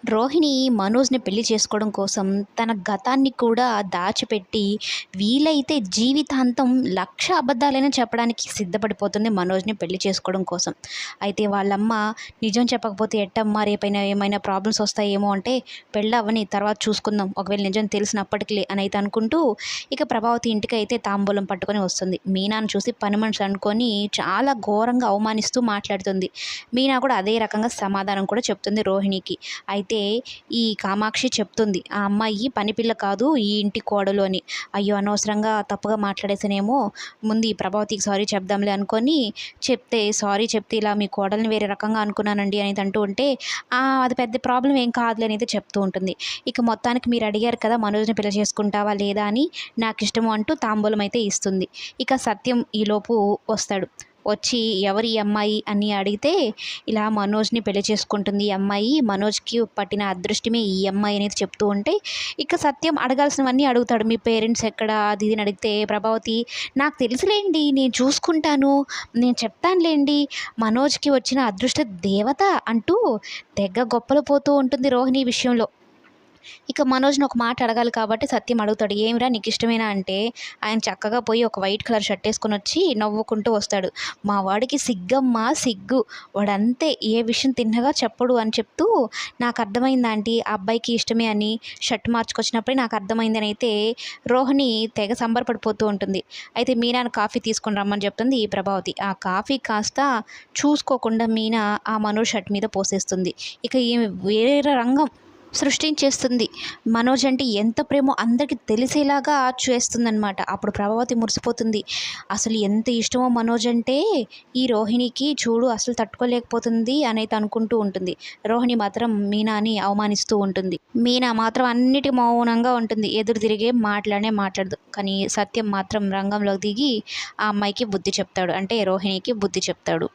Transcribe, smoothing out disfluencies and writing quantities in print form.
రోహిణి మనోజ్‌ని పెళ్లి చేసుకోవడం కోసం తన గతాన్ని కూడా దాచిపెట్టి, వీలైతే జీవితాంతం 1,00,000 అబద్ధాలైనా చెప్పడానికి సిద్ధపడిపోతుంది మనోజ్‌ని పెళ్లి చేసుకోవడం కోసం. అయితే వాళ్ళమ్మ నిజం చెప్పకపోతే ఎట్టమ్మా రేపైనా ఏమైనా ప్రాబ్లమ్స్ వస్తాయేమో అంటే, పెళ్ళవ్వని తర్వాత చూసుకుందాం. ఒకవేళ నిజం తెలిసినప్పటికిలే అనైతే అనుకుంటూ, ఇక ప్రభావతి ఇంటికైతే తాంబూలం పట్టుకొని వస్తుంది. మీనాను చూసి పని మనిషి అనుకోని చాలా ఘోరంగా అవమానిస్తూ మాట్లాడుతుంది. మీనా కూడా అదే రకంగా సమాధానం కూడా చెప్తుంది రోహిణికి. అయితే ఈ కామాక్షి చెప్తుంది, ఆ అమ్మాయి పని పిల్ల కాదు ఈ ఇంటి కోడలు అని. అయ్యో అనవసరంగా తప్పుగా మాట్లాడేసానేమో, ముందు ఈ ప్రభావతికి సారీ చెప్దాంలే అనుకొని చెప్తే, సారీ చెప్తే ఇలా మీ కోడల్ని వేరే రకంగా అనుకున్నానండి అనేది అంటూ ఉంటే, అది పెద్ద ప్రాబ్లం ఏం కాదులే అనేది చెప్తూ ఉంటుంది. ఇక మొత్తానికి మీరు అడిగారు కదా మనోజ్ని పెళ్లి చేసుకుంటావా లేదా అని, నాకు ఇష్టము అంటూ తాంబూలం అయితే ఇస్తుంది. ఇక సత్యం ఈలోపు వస్తాడు. వచ్చి ఎవరు ఈ అమ్మాయి అని అడిగితే, ఇలా మనోజ్ని పెళ్లి చేసుకుంటుంది ఈ అమ్మాయి, మనోజ్కి పట్టిన అదృష్టమే ఈ అమ్మాయి అనేది చెప్తూ ఉంటే, ఇక సత్యం అడగాల్సినవన్నీ అడుగుతాడు. మీ పేరెంట్స్ ఎక్కడ అది ఇది అని అడిగితే, ప్రభావతి నాకు తెలుసులేండి, నేను చూసుకుంటాను, నేను చెప్తానులేండి, మనోజ్కి వచ్చిన అదృష్ట దేవత అంటూ తెగ గొప్పలు పోతూ ఉంటుంది రోహిణి విషయంలో. ఇక మనోజ్‌ని ఒక మాట అడగాలి కాబట్టి సత్యం అడుగుతాడు. "ఏమిరా నీకు ఇష్టమేనా?" అంటే ఆయన చక్కగా పోయి ఒక వైట్ కలర్ షర్ట్ ఏసుకొనొచ్చి నవ్వుకుంటూ వస్తాడు. "మా వాడికి సిగ్గమ్మా సిగ్గు. వాడంతే ఏ విషయం తిన్నగా చెప్పడు" అని చెప్తూ, "నాకు అర్థమైంది ఆంటీ ఆ అబ్బాయికి ఇష్టమే అని. షర్ట్ మార్చుకొచ్చినప్పుడే నాకు అర్థమైందని" అయితే రోహిణి తెగ సంబరపడిపోతూ ఉంటుంది. అయితే మీనాని కాఫీ తీసుకొని రమ్మని చెప్తుంది ఈ ప్రభావతి. ఆ కాఫీ కాస్త చూసుకోకుండా మీనా ఆ మనోజ్ షర్ట్ మీద పోసేస్తుంది. ఇక ఈమె వేరే రంగం సృష్టించేస్తుంది. మనోజ్ అంటే ఎంత ప్రేమో అందరికి తెలిసేలాగా చేస్తుందనమాట. అప్పుడు ప్రభావతి మురిసిపోతుంది. అసలు ఎంత ఇష్టమో మనోజ్ అంటే ఈ రోహిణికి చూడు అసలు తట్టుకోలేకపోతుంది అనైతే అనుకుంటూ ఉంటుంది. రోహిణి మాత్రం మీనాని అవమానిస్తూ ఉంటుంది. మీనా మాత్రం అన్నిటి మౌనంగా ఉంటుంది. ఎదురు తిరిగే మాట్లాడదు. కానీ సత్యం మాత్రం రంగంలోకి దిగి ఆ అమ్మాయికి బుద్ధి చెప్తాడు. అంటే రోహిణికి బుద్ధి చెప్తాడు.